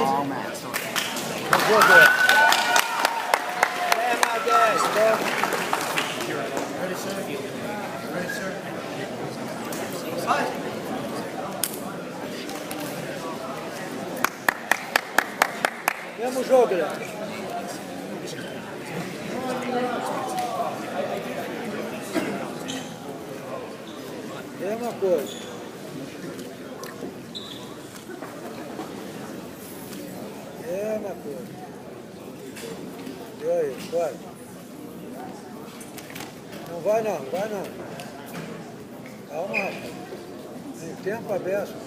All max. Vamos ver. 10 mais 10, tá? Ready, sir? Ready, sir? Mesmo jogo, Guilherme. Mesma coisa. Mesma coisa. E aí, vai. Não vai não, vai não. Calma, rapaz. Tem tempo aberto.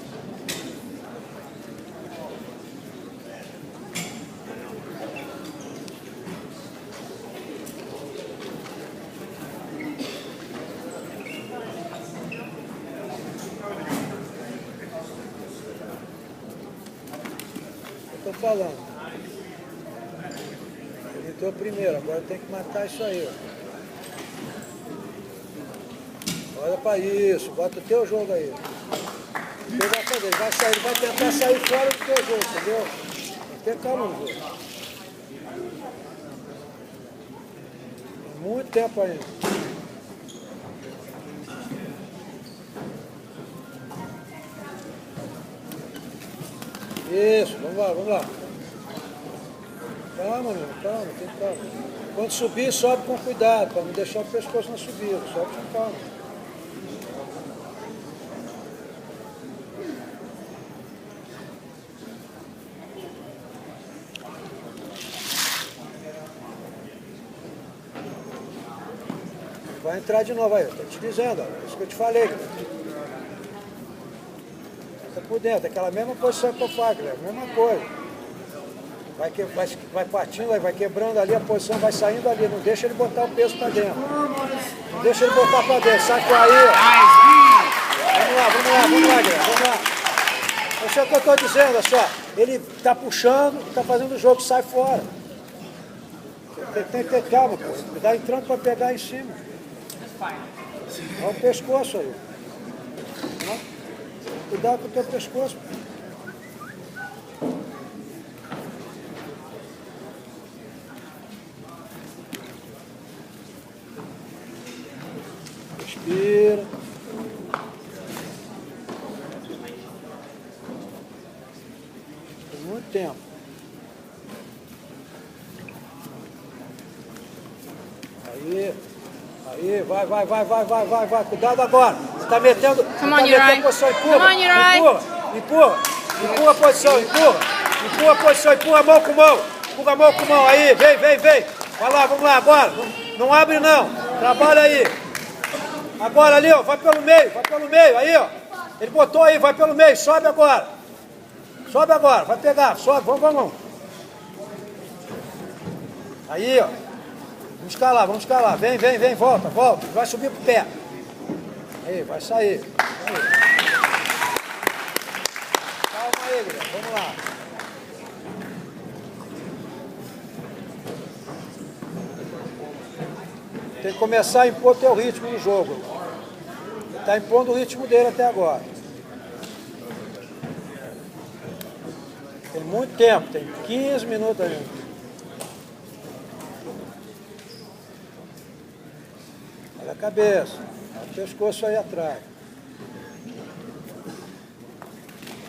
Tô falando. Ele entrou primeiro, agora tem que matar isso aí, ó. Olha pra isso, bota o teu jogo aí. Ele vai fazer, ele vai sair, ele vai tentar sair fora do teu jogo, entendeu? Tem que ter calma no jogo. Tem muito tempo ainda. Isso, vamos lá, vamos lá. Calma, meu, calma, tem calma. Quando subir, sobe com cuidado, para não deixar o pescoço na subida. Sobe com calma. Vai entrar de novo aí, estou te dizendo, ó, isso que eu te falei. Tá por dentro, aquela mesma posição que eu faço, mesma coisa. Vai partindo, vai quebrando ali a posição, vai saindo ali, não deixa ele botar o peso para dentro. Não deixa ele botar para dentro, sai com aí. Vamos lá, Guilherme, vamos lá. Isso é o que eu estou dizendo, olha só. Ele está puxando, está fazendo o jogo, sai fora. Tem que ter calma, pô. Ele está entrando para pegar em cima. Olha o pescoço aí. Cuidado com o teu pescoço. Respira. Tem muito tempo. Aí, vai. Cuidado agora. Você está metendo. Come on, Uri. Posição, Come on, Uri. empurra a posição, empurra a posição, empurra a mão com mão. Empurra a mão com mão. Aí, vem. Vai lá, vamos lá agora. Não abre não. Trabalha aí. Agora ali, ó, vai pelo meio, aí, ó. Ele botou aí, vai pelo meio, sobe agora, vai pegar, sobe, vamos. Aí, ó, vamos escalar, vem, volta, vai subir pro pé. Aí, vai sair. Calma aí, Guilherme, vamos lá. Tem que começar a impor teu ritmo no jogo. Ele está impondo o ritmo dele até agora. Tem muito tempo, tem 15 minutos ainda. Olha a cabeça, olha o pescoço aí atrás.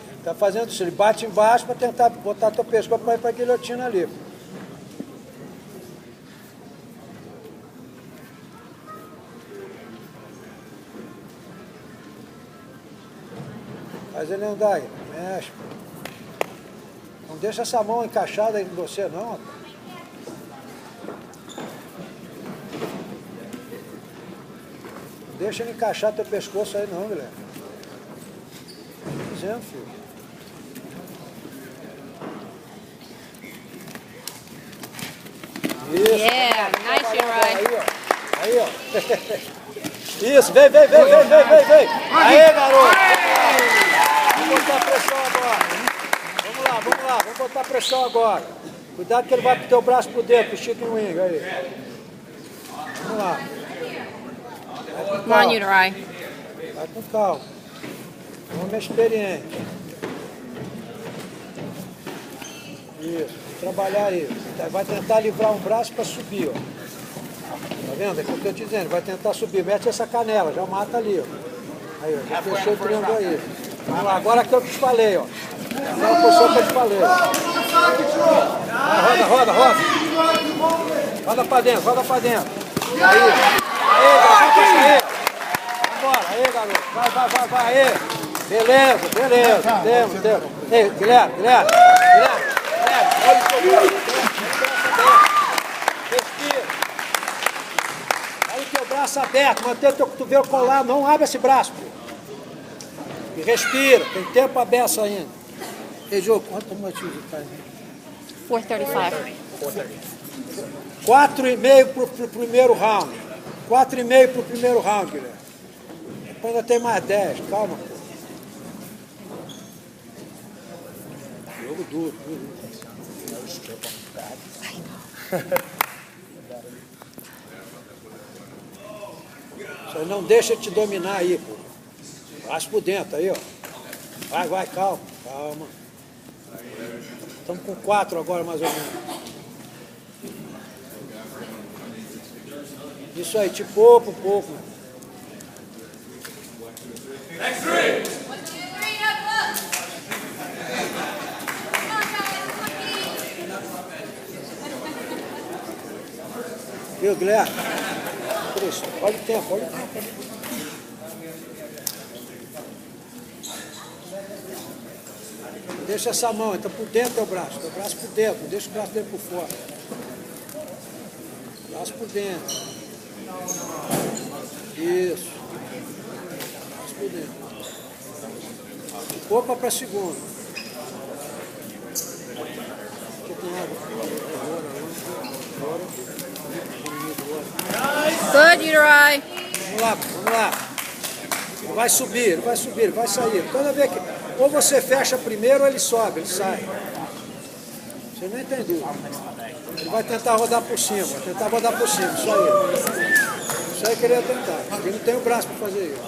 Ele está fazendo isso, ele bate embaixo para tentar botar teu pescoço para ir para a guilhotina ali. Faz ele andar, mexe. Não deixa essa mão encaixada em você não, rapaz. Não deixa ele encaixar teu pescoço aí não, Guilherme. Tô dizendo, filho. Isso. Yeah, nice, Uri. Aí, ó. Isso, vem. Aí, garoto. Vamos botar pressão agora. Vamos lá, vamos botar pressão agora. Cuidado que ele vai pro teu braço por dentro, pro chicken wing aí. Vamos lá. Come on, Uri. Vai com calma. Homem experiente. Isso, trabalhar aí. Vai tentar livrar um braço para subir, ó. Tá vendo? É o que eu estou dizendo, vai tentar subir. Mete essa canela, já mata ali, ó. Aí, ó, já fechou o triângulo aí. Vamos lá, agora que eu te falei, ó. Agora a posição que eu te falei. Vai, roda. Roda pra dentro, roda pra dentro. Aí, garoto, passa aí. Vambora, aí, garoto. Vai, aí. Beleza. Temos. Ei, Guilherme. Olha o seu braço. Respira. Olha o teu braço aberto, mantém o teu cotovelo colado, não abre esse braço, pô. E respira, tem tempo aberto ainda. Ei, Jô, quanto motivo de faz? 4:35. 4,5 pro primeiro round. 4,5 pro primeiro round, Guilherme. Depois ainda tem mais 10, calma, pô. Jogo duro. Só não deixa te dominar aí, pô. Braço por dentro aí, ó. Vai, calma. Estamos com 4 agora, mais ou menos. Isso aí, te poupa um pouco, mano. Viu, Guilherme? Isso, olha o tempo. Deixa essa mão, entra por dentro do teu braço por dentro, não deixa o braço dele por fora. Braço por dentro. Isso. Braço por dentro. Poupa para segunda. Good, Uterai. Vamos lá. Ele vai subir, ele vai sair. Toda vez que ou você fecha primeiro ou ele sobe, ele sai. Você nem tem dúvida. Ele vai tentar rodar por cima, só ele. Isso aí que ele ia tentar. Ele não tem o braço para fazer isso.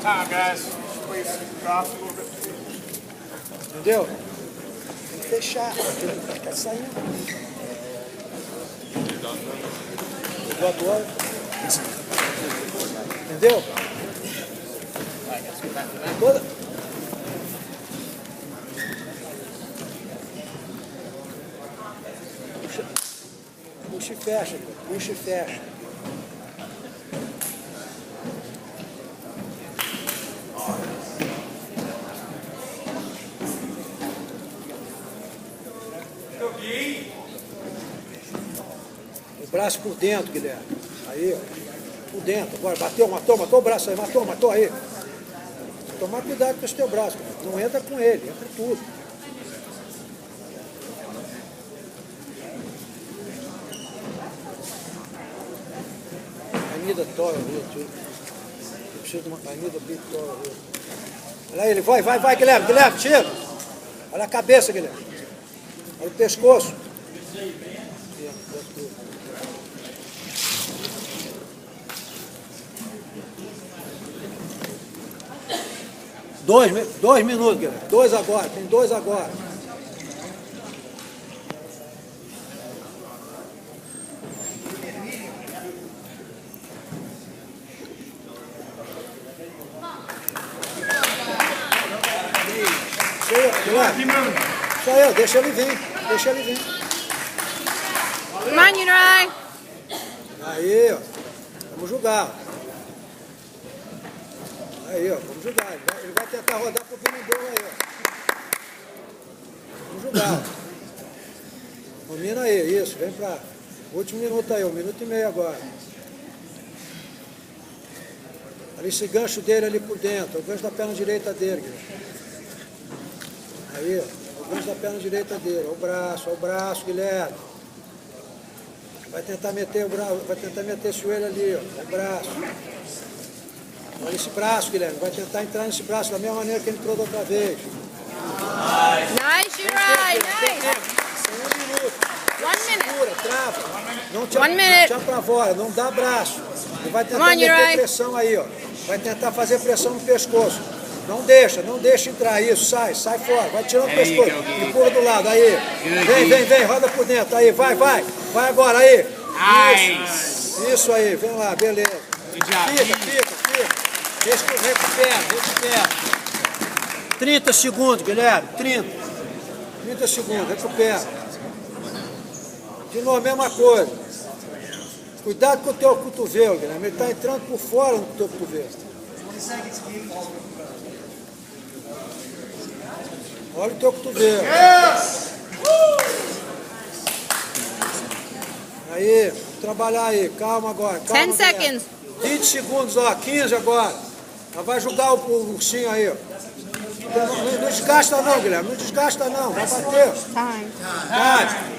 Time, guys. Please drop a little bit. Entendeu? Tem que fechar, tem que ficar saindo. Agora. Entendeu? Toda... Puxa e fecha. O braço por dentro, Guilherme. Aí, ó. Por dentro. Agora, matou o braço aí. Matou aí. Tomar cuidado com esse teu braço. Não entra com ele, entra tudo. Anida tora, tudo. Eu preciso de uma anida bem tora. Olha ele, vai, Guilherme, tira. Olha a cabeça, Guilherme. Olha o pescoço. 2 minutos, Guilherme. 2 agora, tem 2 agora. Isso aí, deixa ele vir. Come on, Uterai. Aí, ó. Vamos jogar. Aí, ó. Vamos jogar. Ele vai tentar rodar pro Vingador aí, ó. Vamos jogar. Domina aí, isso. Vem pra... Último minuto aí, 1 minuto e meio agora. Ali esse gancho dele ali por dentro. O gancho da perna direita dele. Aí, ó. O gancho da perna direita dele. Olha o braço, Guilherme. Vai tentar meter o braço, vai tentar meter esse joelho ali, ó, o braço. Olha esse braço, Guilherme. Vai tentar entrar nesse braço da mesma maneira que ele entrou da outra vez. Nice, Uterai. Nice. 1 minuto. 1 minute. Segura, trava. Não te, 1 minute. Não te apavora, não dá braço. Ele vai tentar Come on, meter Uterai. pressão aí, ó. Vai tentar fazer pressão no pescoço. Não deixa entrar. Isso, sai fora. Vai tirando o pescoço. Empurra do lado, aí. Vem, roda por dentro. Aí, vai. Vai agora, aí. Isso aí, vem lá, beleza. Fica. Deixa que eu recupera. 30 segundos, Guilherme. 30 segundos, recupera. De novo, a mesma coisa. Cuidado com o teu cotovelo, Guilherme. Ele está entrando por fora no teu cotovelo. Olha o teu cotovelo. Aí, trabalhar aí. Calma agora. 10 seconds. 20 segundos, ó. 15 agora. Ela vai jogar o ursinho aí, ó. Não desgasta não, Guilherme. Não desgasta não. Vai bater. Time. Vai.